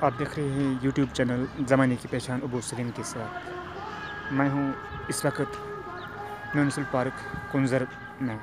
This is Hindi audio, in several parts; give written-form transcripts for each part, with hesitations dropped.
आप देख रहे हैं यूट्यूब चैनल ज़माने की पहचान अबू सलीम के साथ। मैं हूं इस वक्त म्यूनिसिपल पार्क कुंजर में।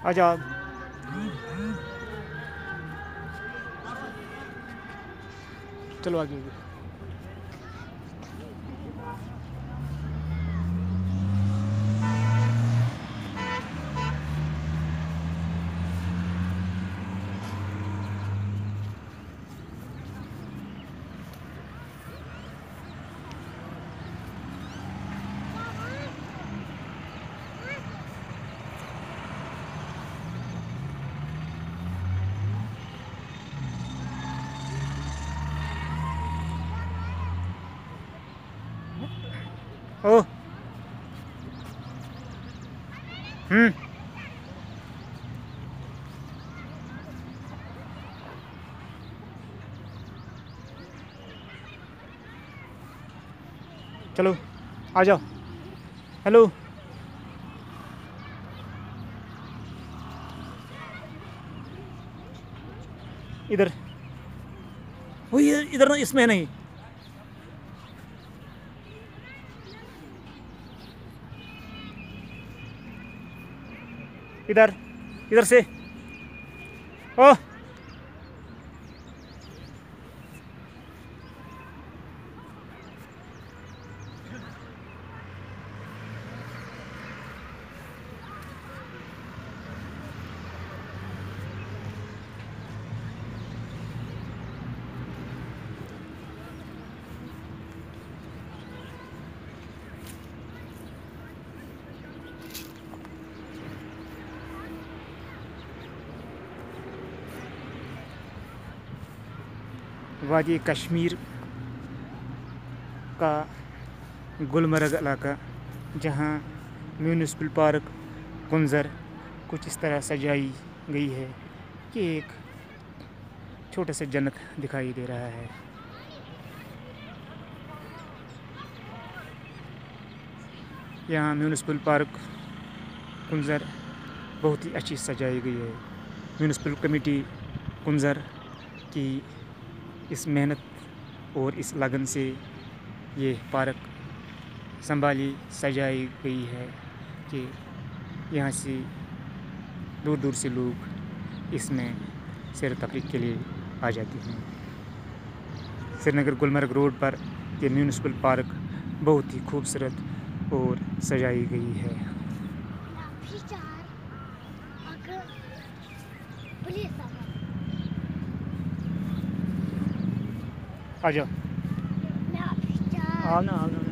आजा चलो आगे। ओ चलो आ जाओ। हेलो इधर वो इधर ना, इसमें नहीं। इधर इधर से। ओ वादी कश्मीर का गुलमर्ग इलाका, जहाँ म्यूनिसिपल पार्क कुंजर कुछ इस तरह सजाई गई है कि एक छोटा सा जन्नत दिखाई दे रहा है। यहाँ म्यूनिसिपल पार्क कुंजर बहुत ही अच्छी सजाई गई है। म्यूनिसिपल कमेटी कुंजर की इस मेहनत और इस लगन से ये पार्क संभाली सजाई गई है कि यहाँ से दूर दूर से लोग इसमें सैर तफरीह के लिए आ जाते हैं। श्रीनगर गुलमर्ग रोड पर ये म्यूनिसिपल पार्क बहुत ही खूबसूरत और सजाई गई है। आ जाओ। आओ ना, आओ ना।